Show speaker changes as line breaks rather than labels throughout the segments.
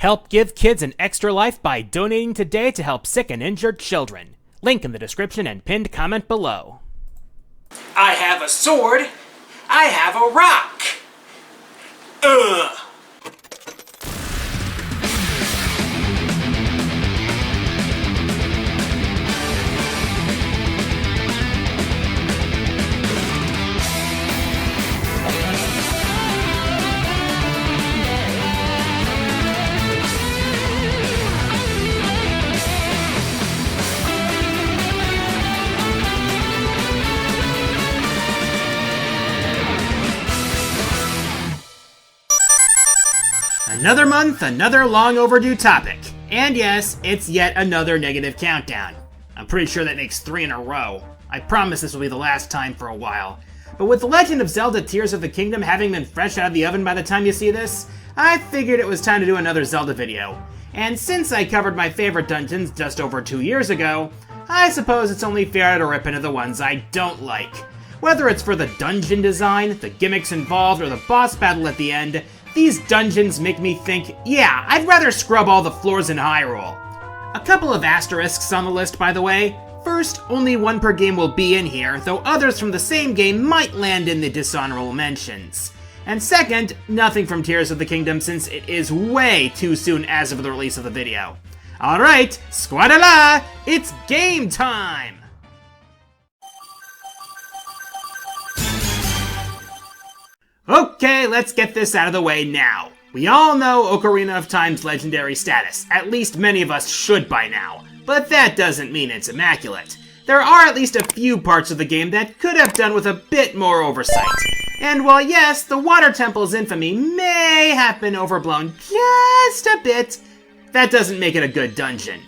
Help give kids an extra life by donating today to help sick and injured children. Link in the description and pinned comment below.
I have a sword. I have a rock. Ugh.
Another month, another long overdue topic. And yes, it's yet another negative countdown. I'm pretty sure that makes 3 in a row. I promise this will be the last time for a while. But with The Legend of Zelda Tears of the Kingdom having been fresh out of the oven by the time you see this, I figured it was time to do another Zelda video. And since I covered my favorite dungeons just over 2 years ago, I suppose it's only fair to rip into the ones I don't like. Whether it's for the dungeon design, the gimmicks involved, or the boss battle at the end, these dungeons make me think, yeah, I'd rather scrub all the floors in Hyrule. A couple of asterisks on the list, by the way. First, only one per game will be in here, though others from the same game might land in the Dishonorable Mentions. And second, nothing from Tears of the Kingdom since it is way too soon as of the release of the video. Alright, squadala, it's game time! Okay, let's get this out of the way now. We all know Ocarina of Time's legendary status, at least many of us should by now, but that doesn't mean it's immaculate. There are at least a few parts of the game that could have done with a bit more oversight. And while yes, the Water Temple's infamy may have been overblown just a bit, that doesn't make it a good dungeon.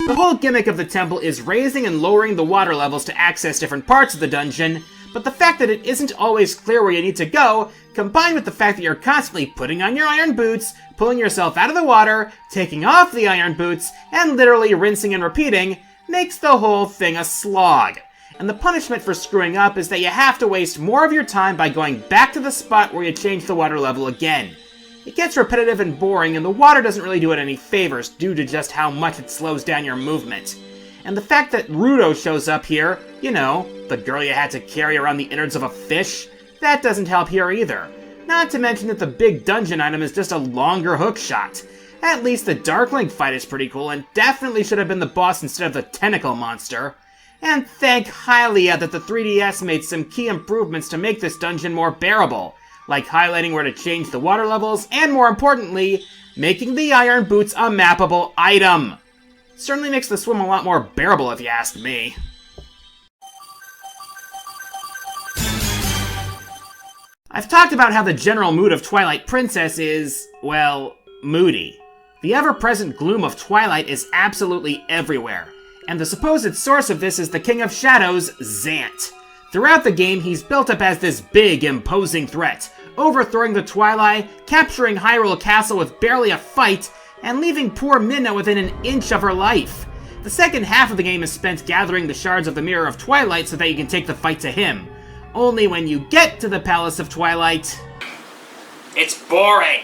The whole gimmick of the temple is raising and lowering the water levels to access different parts of the dungeon, but the fact that it isn't always clear where you need to go, combined with the fact that you're constantly putting on your iron boots, pulling yourself out of the water, taking off the iron boots, and literally rinsing and repeating, makes the whole thing a slog. And the punishment for screwing up is that you have to waste more of your time by going back to the spot where you changed the water level again. It gets repetitive and boring, and the water doesn't really do it any favors due to just how much it slows down your movement. And the fact that Ruto shows up here, you know, the girl you had to carry around the innards of a fish, that doesn't help here either. Not to mention that the big dungeon item is just a longer hook shot. At least the Darkling fight is pretty cool and definitely should have been the boss instead of the tentacle monster. And thank Hylia that the 3DS made some key improvements to make this dungeon more bearable, like highlighting where to change the water levels, and more importantly, making the iron boots a mappable item. Certainly makes the swim a lot more bearable if you ask me. I've talked about how the general mood of Twilight Princess is, well, moody. The ever-present gloom of Twilight is absolutely everywhere, and the supposed source of this is the King of Shadows, Zant. Throughout the game, he's built up as this big, imposing threat, overthrowing the Twilight, capturing Hyrule Castle with barely a fight, and leaving poor Midna within an inch of her life. The second half of the game is spent gathering the shards of the Mirror of Twilight so that you can take the fight to him. Only when you get to the Palace of Twilight...
It's boring!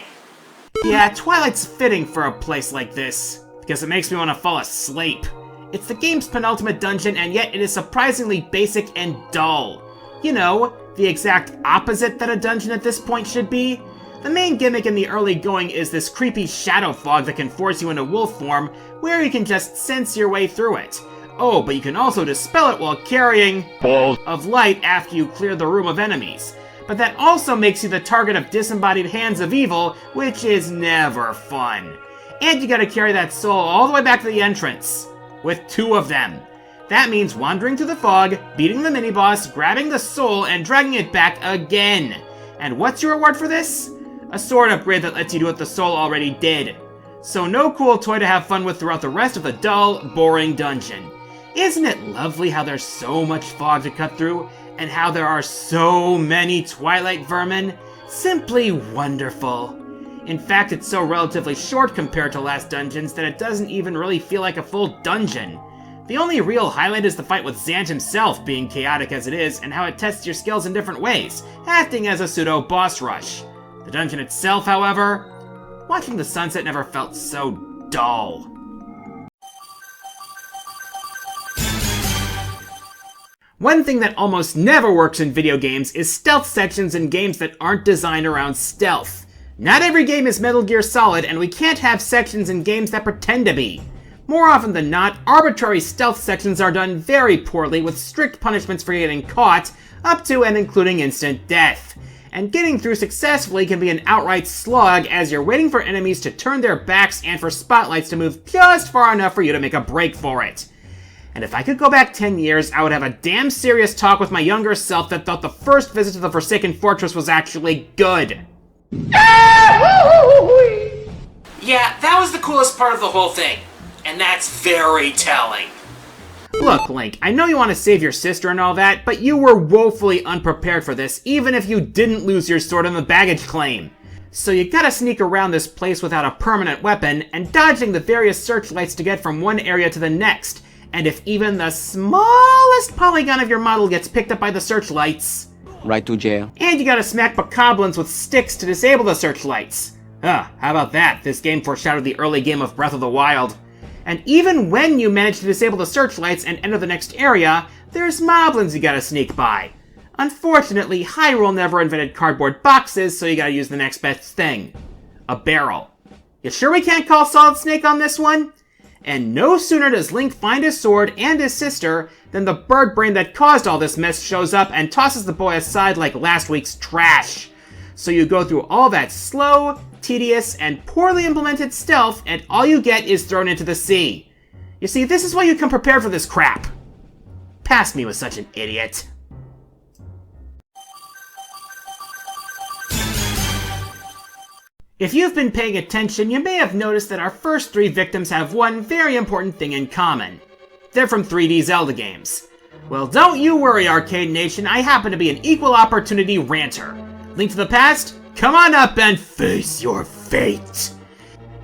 Yeah, Twilight's fitting for a place like this, because it makes me want to fall asleep. It's the game's penultimate dungeon, and yet it is surprisingly basic and dull. You know, the exact opposite that a dungeon at this point should be. The main gimmick in the early going is this creepy shadow fog that can force you into wolf form, where you can just sense your way through it. Oh, but you can also dispel it while carrying balls of light after you clear the room of enemies. But that also makes you the target of disembodied hands of evil, which is never fun. And you gotta carry that soul all the way back to the entrance, with 2 of them. That means wandering through the fog, beating the mini-boss, grabbing the soul, and dragging it back again. And what's your reward for this? A sword upgrade that lets you do what the soul already did. So no cool toy to have fun with throughout the rest of the dull, boring dungeon. Isn't it lovely how there's so much fog to cut through, and how there are so many Twilight vermin? Simply wonderful. In fact, it's so relatively short compared to last dungeons that it doesn't even really feel like a full dungeon. The only real highlight is the fight with Zant himself, being chaotic as it is, and how it tests your skills in different ways, acting as a pseudo-boss rush. The dungeon itself, however, Watching the sunset never felt so dull. One thing that almost never works in video games is stealth sections in games that aren't designed around stealth. Not every game is Metal Gear Solid, and we can't have sections in games that pretend to be. More often than not, arbitrary stealth sections are done very poorly with strict punishments for getting caught, up to and including instant death. And getting through successfully can be an outright slog as you're waiting for enemies to turn their backs and for spotlights to move just far enough for you to make a break for it. And if I could go back 10 years, I would have a damn serious talk with my younger self that thought the first visit to the Forsaken Fortress was actually good.
Yeah, that was the coolest part of the whole thing. And that's very telling.
Look, Link, I know you want to save your sister and all that, but you were woefully unprepared for this, even if you didn't lose your sword on the baggage claim. So you gotta sneak around this place without a permanent weapon, and dodging the various searchlights to get from one area to the next. And if even the smallest polygon of your model gets picked up by the searchlights...
right to jail.
And you gotta smack bokoblins with sticks to disable the searchlights. How about that? This game foreshadowed the early game of Breath of the Wild. And even when you manage to disable the searchlights and enter the next area, there's moblins you gotta sneak by. Unfortunately, Hyrule never invented cardboard boxes, so you gotta use the next best thing. A barrel. You sure we can't call Solid Snake on this one? And no sooner does Link find his sword and his sister than the bird brain that caused all this mess shows up and tosses the boy aside like last week's trash. So you go through all that slow, tedious, and poorly implemented stealth, and all you get is thrown into the sea. You see, this is why you come prepared for this crap. Past me with such an idiot. If you've been paying attention, you may have noticed that our first three victims have one very important thing in common. They're from 3D Zelda games. Well, don't you worry, Arcade Nation, I happen to be an equal opportunity ranter. Link to the Past? Come on up and face your fate!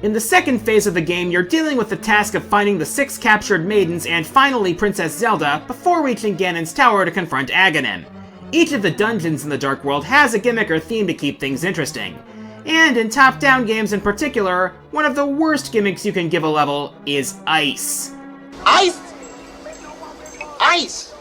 In the second phase of the game, you're dealing with the task of finding the 6 captured maidens and finally Princess Zelda before reaching Ganon's tower to confront Aghanim. Each of the dungeons in the Dark World has a gimmick or theme to keep things interesting. And in top-down games in particular, one of the worst gimmicks you can give a level is ice.
Ice? Ice!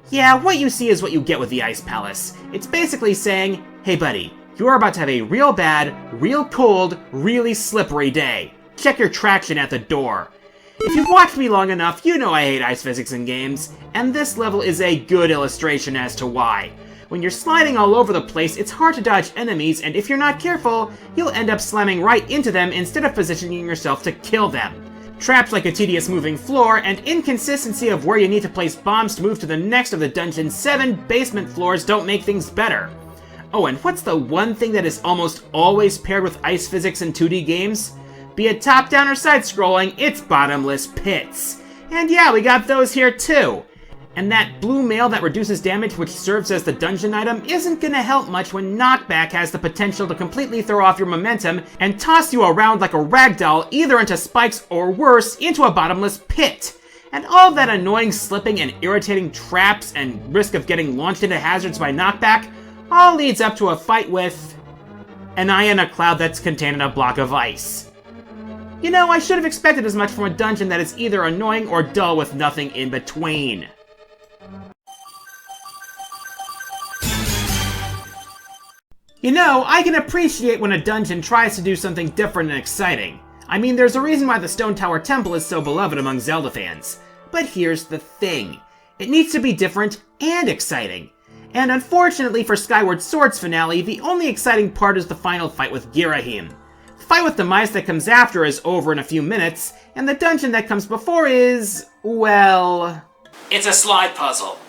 Yeah, what you see is what you get with the Ice Palace. It's basically saying, hey buddy, you're about to have a real bad, real cold, really slippery day. Check your traction at the door. If you've watched me long enough, you know I hate ice physics in games, and this level is a good illustration as to why. When you're sliding all over the place, it's hard to dodge enemies, and if you're not careful, you'll end up slamming right into them instead of positioning yourself to kill them. Traps like a tedious moving floor, and inconsistency of where you need to place bombs to move to the next of the dungeon's 7 basement floors don't make things better. Oh, and what's the one thing that is almost always paired with ice physics in 2D games? Be it top-down or side-scrolling, it's bottomless pits. And yeah, we got those here too. And that blue mail that reduces damage, which serves as the dungeon item, isn't gonna help much when Knockback has the potential to completely throw off your momentum and toss you around like a ragdoll either into spikes or worse, into a bottomless pit. And all that annoying slipping and irritating traps and risk of getting launched into hazards by Knockback all leads up to a fight with an eye in a cloud that's contained in a block of ice. You know, I should have expected as much from a dungeon that is either annoying or dull with nothing in between. You know, I can appreciate when a dungeon tries to do something different and exciting. I mean, there's a reason why the Stone Tower Temple is so beloved among Zelda fans. But here's the thing. It needs to be different and exciting. And unfortunately for Skyward Sword's finale, the only exciting part is the final fight with Girahim. The fight with the mice that comes after is over in a few minutes, and the dungeon that comes before is, well...
It's a slide puzzle.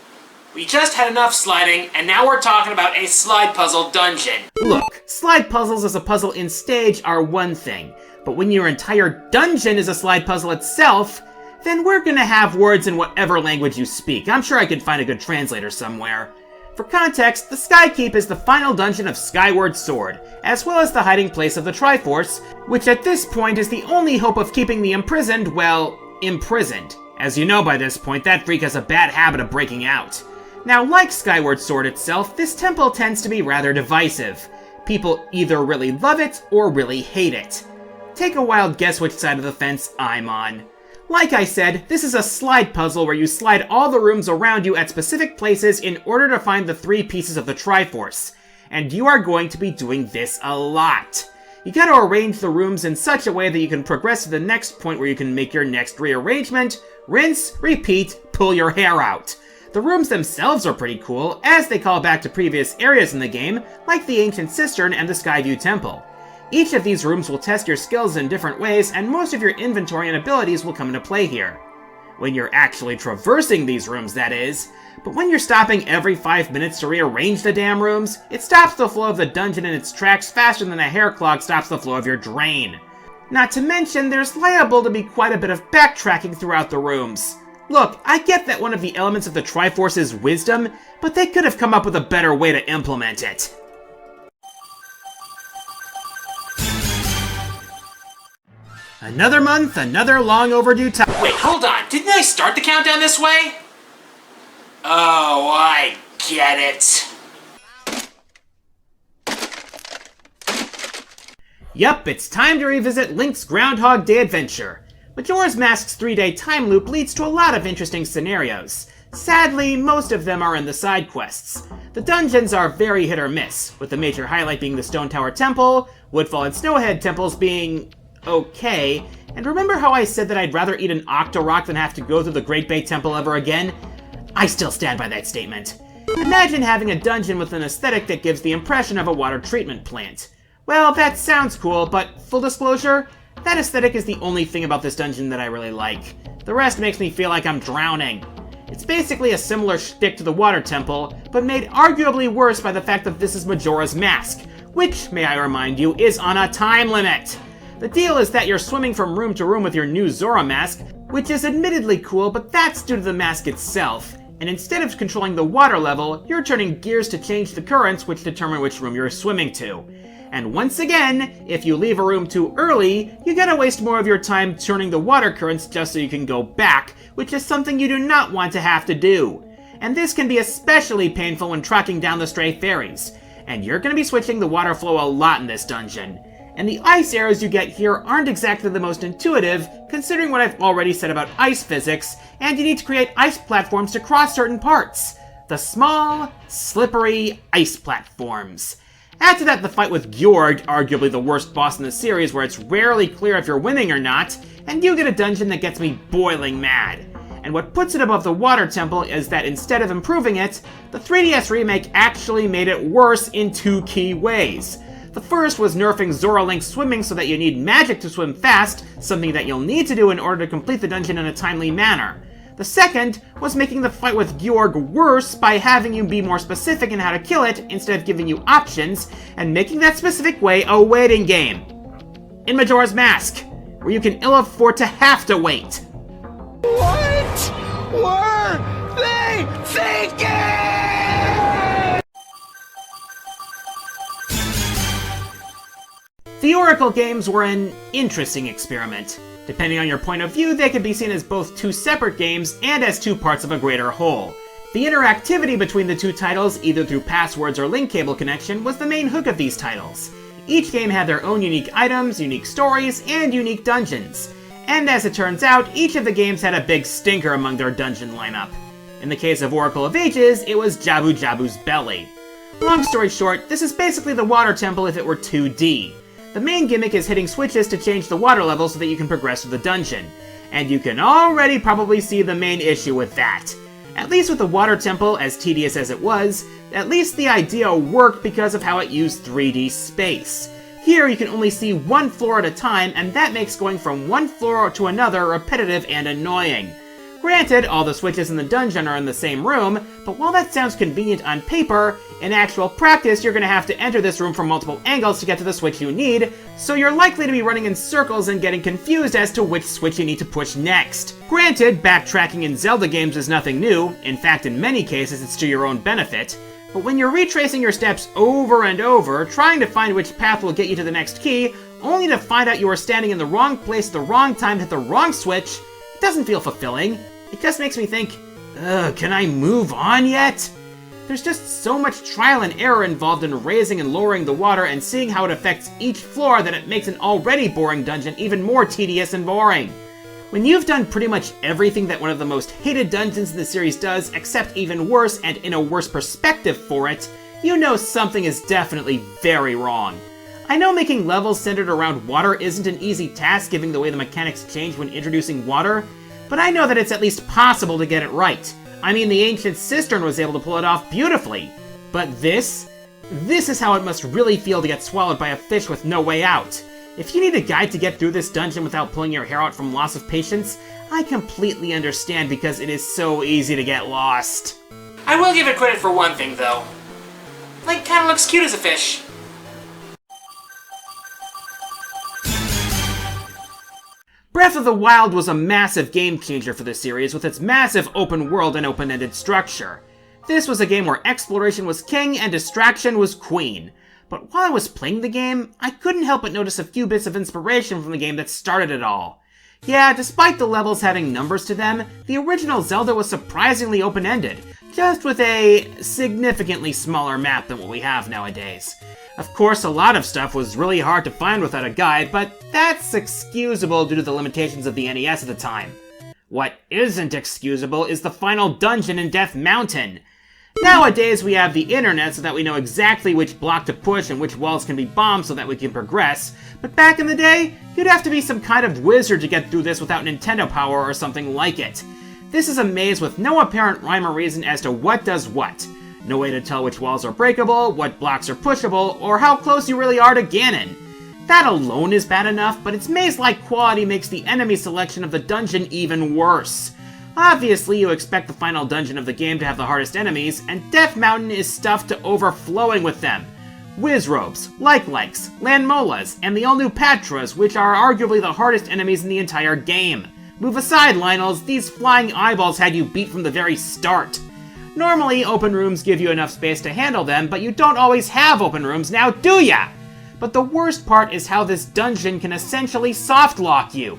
We just had enough sliding, and now we're talking about a slide puzzle dungeon.
Look, slide puzzles as a puzzle in stage are one thing, but when your entire dungeon is a slide puzzle itself, then we're gonna have words in whatever language you speak. I'm sure I could find a good translator somewhere. For context, the Sky Keep is the final dungeon of Skyward Sword, as well as the hiding place of the Triforce, which at this point is the only hope of keeping the imprisoned, well, imprisoned. As you know by this point, that freak has a bad habit of breaking out. Now, like Skyward Sword itself, this temple tends to be rather divisive. People either really love it or really hate it. take a wild guess which side of the fence I'm on. Like I said, this is a slide puzzle where you slide all the rooms around you at specific places in order to find the 3 pieces of the Triforce. And you are going to be doing this a lot. You gotta arrange the rooms in such a way that you can progress to the next point where you can make your next rearrangement, rinse, repeat, pull your hair out. The rooms themselves are pretty cool, as they call back to previous areas in the game, like the Ancient Cistern and the Skyview Temple. Each of these rooms will test your skills in different ways, and most of your inventory and abilities will come into play here. When you're actually traversing these rooms, that is. But when you're stopping every 5 minutes to rearrange the damn rooms, it stops the flow of the dungeon in its tracks faster than a hair clog stops the flow of your drain. Not to mention, there's liable to be quite a bit of backtracking throughout the rooms. Look, I get that one of the elements of the Triforce is wisdom, but they could have come up with a better way to implement it. Another month, another long overdue time.
Wait, hold on. Didn't I start the countdown this way? Oh, I get it.
Yup, it's time to revisit Link's Groundhog Day adventure. Majora's Mask's 3-day time loop leads to a lot of interesting scenarios. Sadly, most of them are in the side quests. The dungeons are very hit or miss, with the major highlight being the Stone Tower Temple, Woodfall and Snowhead temples being okay, and remember how I said that I'd rather eat an Octorok than have to go through the Great Bay Temple ever again? I still stand by that statement. Imagine having a dungeon with an aesthetic that gives the impression of a water treatment plant. Well, that sounds cool, but full disclosure, that aesthetic is the only thing about this dungeon that I really like. The rest makes me feel like I'm drowning. It's basically a similar shtick to the Water Temple, but made arguably worse by the fact that this is Majora's Mask, which, may I remind you, is on a time limit. The deal is that you're swimming from room to room with your new Zora mask, which is admittedly cool, but that's due to the mask itself. And instead of controlling the water level, you're turning gears to change the currents which determine which room you're swimming to. And once again, if you leave a room too early, you gotta waste more of your time turning the water currents just so you can go back, which is something you do not want to have to do. And this can be especially painful when tracking down the stray fairies. And you're gonna be switching the water flow a lot in this dungeon. And the ice arrows you get here aren't exactly the most intuitive, considering what I've already said about ice physics, and you need to create ice platforms to cross certain parts. The small, slippery ice platforms. Add to that the fight with Gjord, arguably the worst boss in the series, where it's rarely clear if you're winning or not, and you get a dungeon that gets me boiling mad. And what puts it above the Water Temple is that instead of improving it, the 3DS remake actually made it worse in 2 key ways. The first was nerfing Zora Link swimming so that you need magic to swim fast, something that you'll need to do in order to complete the dungeon in a timely manner. The second was making the fight with Gjord worse by having you be more specific in how to kill it instead of giving you options, and making that specific way a waiting game. In Majora's Mask, where you can ill afford to have to wait.
What were they thinking?
The Oracle games were an interesting experiment. Depending on your point of view, they could be seen as both 2 separate games and as 2 parts of a greater whole. The interactivity between the 2 titles, either through passwords or link cable connection, was the main hook of these titles. Each game had their own unique items, unique stories, and unique dungeons. And as it turns out, each of the games had a big stinker among their dungeon lineup. In the case of Oracle of Ages, it was Jabu Jabu's Belly. Long story short, this is basically the Water Temple if it were 2D. The main gimmick is hitting switches to change the water level so that you can progress through the dungeon. And you can already probably see the main issue with that. At least with the Water Temple, as tedious as it was, at least the idea worked because of how it used 3D space. Here you can only see one floor at a time, and that makes going from one floor to another repetitive and annoying. Granted, all the switches in the dungeon are in the same room, but while that sounds convenient on paper, in actual practice you're going to have to enter this room from multiple angles to get to the switch you need, so you're likely to be running in circles and getting confused as to which switch you need to push next. Granted, backtracking in Zelda games is nothing new, in fact in many cases it's to your own benefit, but when you're retracing your steps over and over, trying to find which path will get you to the next key, only to find out you are standing in the wrong place at the wrong time to hit the wrong switch, it doesn't feel fulfilling. It just makes me think, ugh, can I move on yet? There's just so much trial and error involved in raising and lowering the water and seeing how it affects each floor that it makes an already boring dungeon even more tedious and boring. When you've done pretty much everything that one of the most hated dungeons in the series does, except even worse and in a worse perspective for it, you know something is definitely very wrong. I know making levels centered around water isn't an easy task given the way the mechanics change when introducing water, but I know that it's at least possible to get it right. I mean, the Ancient Cistern was able to pull it off beautifully. But this is how it must really feel to get swallowed by a fish with no way out. If you need a guide to get through this dungeon without pulling your hair out from loss of patience, I completely understand because it is so easy to get lost.
I will give it credit for one thing, though. Link kinda looks cute as a fish.
Breath of the Wild was a massive game changer for the series with its massive open world and open-ended structure. This was a game where exploration was king and distraction was queen. But while I was playing the game, I couldn't help but notice a few bits of inspiration from the game that started it all. Yeah, despite the levels having numbers to them, the original Zelda was surprisingly open-ended, just with a significantly smaller map than what we have nowadays. Of course, a lot of stuff was really hard to find without a guide, but that's excusable due to the limitations of the NES at the time. What isn't excusable is the final dungeon in Death Mountain. Nowadays, we have the internet so that we know exactly which block to push and which walls can be bombed so that we can progress, but back in the day, you'd have to be some kind of wizard to get through this without Nintendo power or something like it. This is a maze with no apparent rhyme or reason as to what does what. No way to tell which walls are breakable, what blocks are pushable, or how close you really are to Ganon. That alone is bad enough, but its maze-like quality makes the enemy selection of the dungeon even worse. Obviously, you expect the final dungeon of the game to have the hardest enemies, and Death Mountain is stuffed to overflowing with them. Wizrobes, Like-Likes, Landmolas, and the all-new Patras, which are arguably the hardest enemies in the entire game. Move aside, Lionels, these flying eyeballs had you beat from the very start. Normally, open rooms give you enough space to handle them, but you don't always have open rooms now, do ya? But the worst part is how this dungeon can essentially soft-lock you.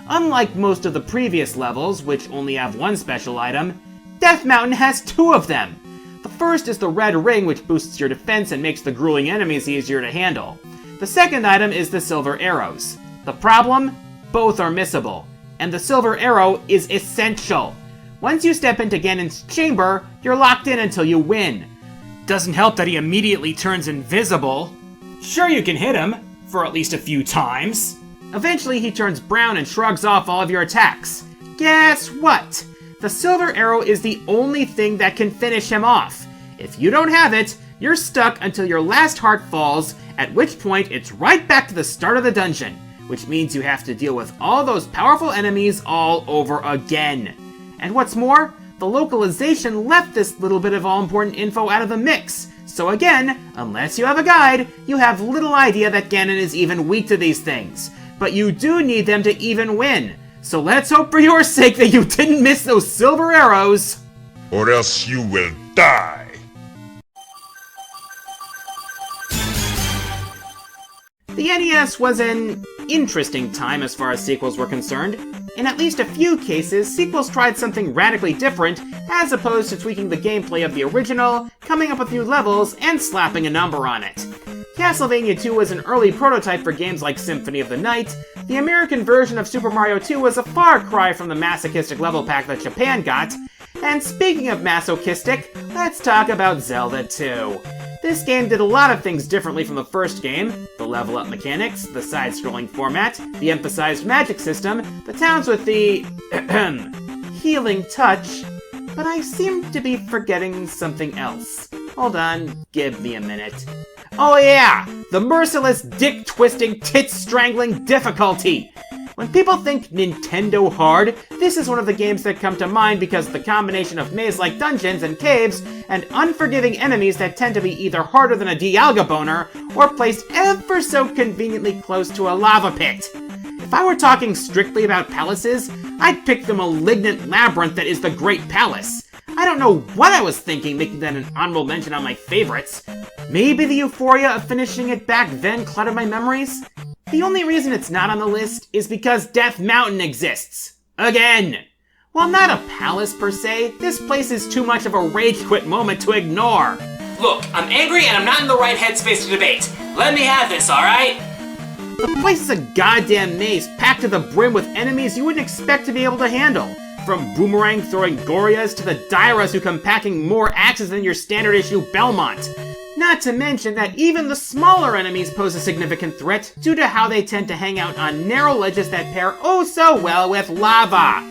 Unlike most of the previous levels, which only have one special item, Death Mountain has two of them. The first is the red ring, which boosts your defense and makes the grueling enemies easier to handle. The second item is the silver arrows. The problem? Both are missable, and the silver arrow is essential. Once you step into Ganon's chamber, you're locked in until you win. Doesn't help that he immediately turns invisible. Sure, you can hit him, for at least a few times. Eventually, he turns brown and shrugs off all of your attacks. Guess what? The silver arrow is the only thing that can finish him off. If you don't have it, you're stuck until your last heart falls, at which point it's right back to the start of the dungeon, which means you have to deal with all those powerful enemies all over again. And what's more, the localization left this little bit of all-important info out of the mix. So again, unless you have a guide, you have little idea that Ganon is even weak to these things. But you do need them to even win. So let's hope for your sake that you didn't miss those silver arrows.
Or else you will die.
The NES was an interesting time as far as sequels were concerned. In at least a few cases, sequels tried something radically different, as opposed to tweaking the gameplay of the original, coming up with new levels, and slapping a number on it. Castlevania 2 was an early prototype for games like Symphony of the Night. The American version of Super Mario 2 was a far cry from the masochistic level pack that Japan got. And speaking of masochistic, let's talk about Zelda 2. This game did a lot of things differently from the first game. The level-up mechanics, the side-scrolling format, the emphasized magic system, the towns with the healing touch, but I seem to be forgetting something else. Hold on, give me a minute. Oh yeah! The merciless, dick-twisting, tit-strangling difficulty! When people think Nintendo hard, this is one of the games that come to mind because of the combination of maze-like dungeons and caves and unforgiving enemies that tend to be either harder than a Dialga boner or placed ever so conveniently close to a lava pit. If I were talking strictly about palaces, I'd pick the malignant labyrinth that is the Great Palace. I don't know what I was thinking making that an honorable mention on my favorites. Maybe the euphoria of finishing it back then cluttered my memories? The only reason it's not on the list is because Death Mountain exists. Again! While not a palace per se, this place is too much of a rage quit moment to ignore.
Look, I'm angry and I'm not in the right headspace to debate. Let me have this, alright?
The place is a goddamn maze packed to the brim with enemies you wouldn't expect to be able to handle. From boomerang-throwing Gorias to the Dairas who come packing more axes than your standard-issue Belmont. Not to mention that even the smaller enemies pose a significant threat due to how they tend to hang out on narrow ledges that pair oh so well with lava.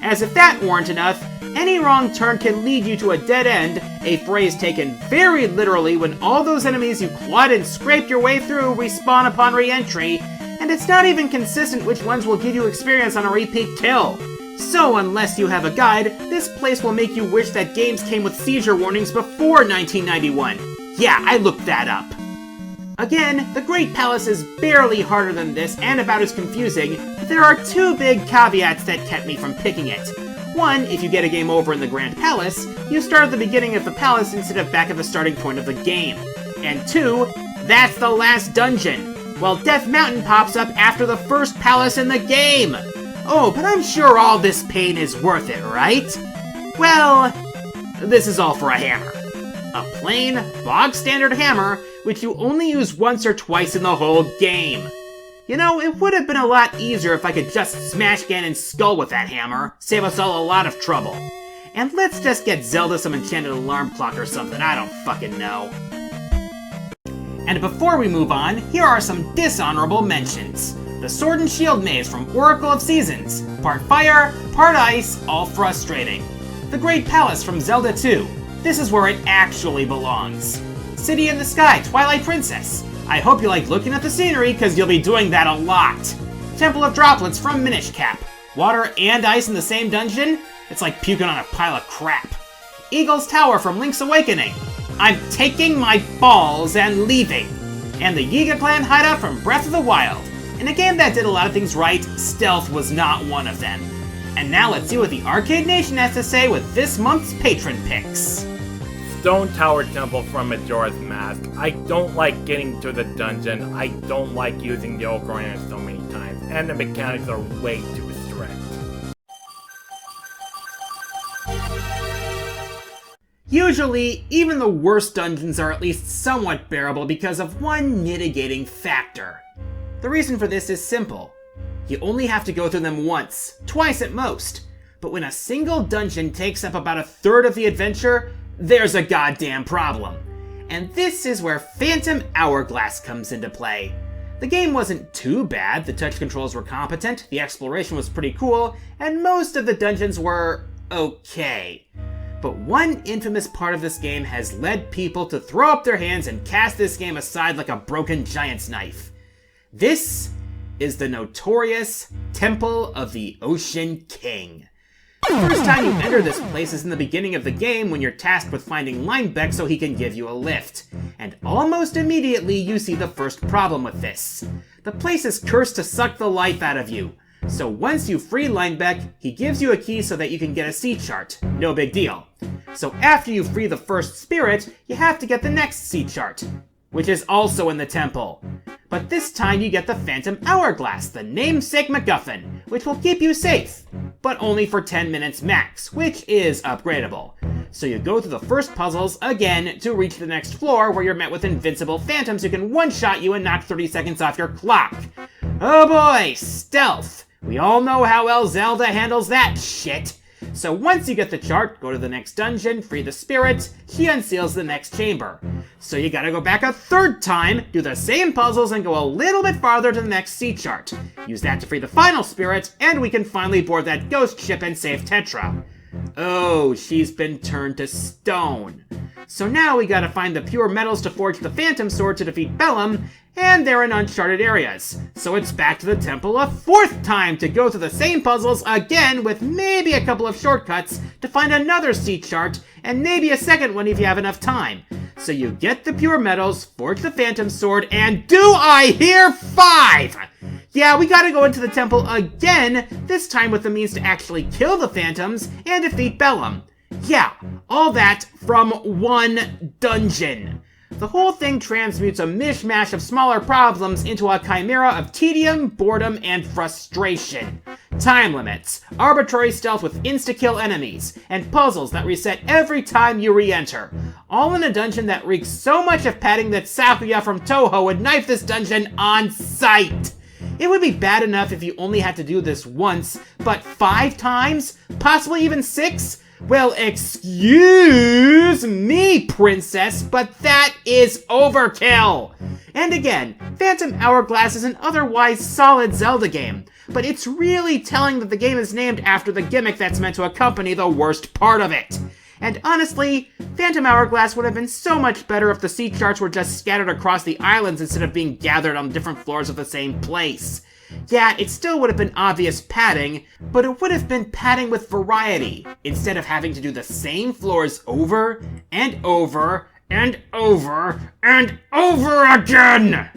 As if that weren't enough, any wrong turn can lead you to a dead end, a phrase taken very literally when all those enemies you clawed and scraped your way through respawn upon re-entry, and it's not even consistent which ones will give you experience on a repeat kill. So unless you have a guide, this place will make you wish that games came with seizure warnings before 1991. Yeah, I looked that up. Again, the Great Palace is barely harder than this and about as confusing, but there are two big caveats that kept me from picking it. One, if you get a game over in the Grand Palace, you start at the beginning of the palace instead of back at the starting point of the game. And two, that's the last dungeon, while Death Mountain pops up after the first palace in the game. Oh, but I'm sure all this pain is worth it, right? Well, this is all for a hammer. A plain, bog-standard hammer, which you only use once or twice in the whole game. You know, it would have been a lot easier if I could just smash Ganon's skull with that hammer, save us all a lot of trouble. And let's just get Zelda some enchanted alarm clock or something, I don't fucking know. And before we move on, here are some dishonorable mentions. The Sword and Shield Maze from Oracle of Seasons, part fire, part ice, all frustrating. The Great Palace from Zelda 2, this is where it actually belongs. City in the Sky, Twilight Princess. I hope you like looking at the scenery, because you'll be doing that a lot. Temple of Droplets from Minish Cap. Water and ice in the same dungeon? It's like puking on a pile of crap. Eagle's Tower from Link's Awakening. I'm taking my balls and leaving. And the Yiga Clan hideout from Breath of the Wild. In a game that did a lot of things right, stealth was not one of them. And now let's see what the Arcade Nation has to say with this month's patron picks.
Stone Tower Temple from Majora's Mask. I don't like getting to the dungeon. I don't like using the ocarina so many times. And the mechanics are way too strict.
Usually, even the worst dungeons are at least somewhat bearable because of one mitigating factor. The reason for this is simple. You only have to go through them once, twice at most. But when a single dungeon takes up about a third of the adventure, there's a goddamn problem. And this is where Phantom Hourglass comes into play. The game wasn't too bad, the touch controls were competent, the exploration was pretty cool, and most of the dungeons were okay. But one infamous part of this game has led people to throw up their hands and cast this game aside like a broken giant's knife. This is the notorious Temple of the Ocean King. The first time you enter this place is in the beginning of the game when you're tasked with finding Linebeck so he can give you a lift. And almost immediately you see the first problem with this. The place is cursed to suck the life out of you. So once you free Linebeck, he gives you a key so that you can get a sea chart. No big deal. So after you free the first spirit, you have to get the next sea chart, which is also in the temple. But this time you get the Phantom Hourglass, the namesake MacGuffin, which will keep you safe, but only for 10 minutes max, which is upgradable. So you go through the first puzzles again to reach the next floor where you're met with invincible phantoms who can one-shot you and knock 30 seconds off your clock. Oh boy, stealth! We all know how well Zelda handles that shit! So once you get the chart, go to the next dungeon, free the spirit, she unseals the next chamber. So you gotta go back a third time, do the same puzzles, and go a little bit farther to the next sea chart. Use that to free the final spirit, and we can finally board that ghost ship and save Tetra. Oh, she's been turned to stone. So now we gotta find the pure metals to forge the Phantom Sword to defeat Bellum, and they're in uncharted areas. So it's back to the temple a fourth time to go through the same puzzles again with maybe a couple of shortcuts to find another sea chart, and maybe a second one if you have enough time. So you get the pure metals, forge the Phantom Sword, and do I hear 5? Yeah, we gotta go into the temple again, this time with the means to actually kill the Phantoms and defeat Bellum. Yeah, all that from one dungeon. The whole thing transmutes a mishmash of smaller problems into a chimera of tedium, boredom, and frustration. time limits, arbitrary stealth with insta-kill enemies, and puzzles that reset every time you re-enter. All in a dungeon that reeks so much of padding that Sakuya from Toho would knife this dungeon on sight. It would be bad enough if you only had to do this once, but 5 times? Possibly even 6? Well, excuse me, princess, but that is overkill! And again, Phantom Hourglass is an otherwise solid Zelda game, but it's really telling that the game is named after the gimmick that's meant to accompany the worst part of it. And honestly, Phantom Hourglass would have been so much better if the sea charts were just scattered across the islands instead of being gathered on different floors of the same place. Yeah, it still would have been obvious padding, but it would have been padding with variety, instead of having to do the same floors over and over and over and over again!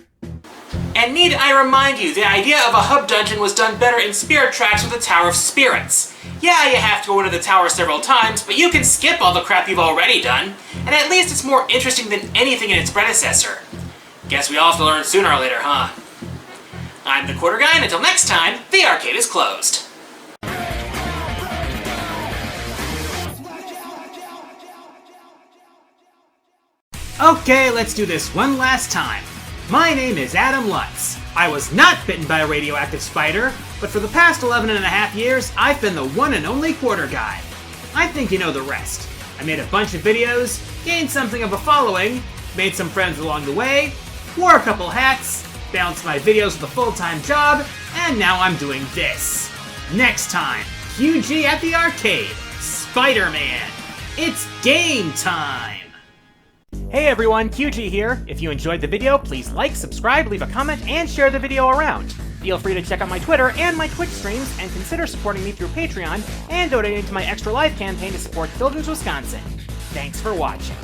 And need I remind you, the idea of a hub dungeon was done better in Spirit Tracks with the Tower of Spirits. Yeah, you have to go into the tower several times, but you can skip all the crap you've already done, and at least it's more interesting than anything in its predecessor. Guess we all have to learn sooner or later, huh? I'm the Quarter Guy, and until next time, the arcade is closed.
Okay, let's do this one last time. My name is Adam Lutz. I was not bitten by a radioactive spider, but for the past 11.5 years, I've been the one and only Quarter Guy. I think you know the rest. I made a bunch of videos, gained something of a following, made some friends along the way, wore a couple hats, balanced my videos with a full-time job, and now I'm doing this. Next time, QG at the arcade, Spider-Man. It's game time! Hey everyone, QG here. If you enjoyed the video, please like, subscribe, leave a comment, and share the video around. Feel free to check out my Twitter and my Twitch streams, and consider supporting me through Patreon, and donating to my Extra Life campaign to support Children's Wisconsin. Thanks for watching.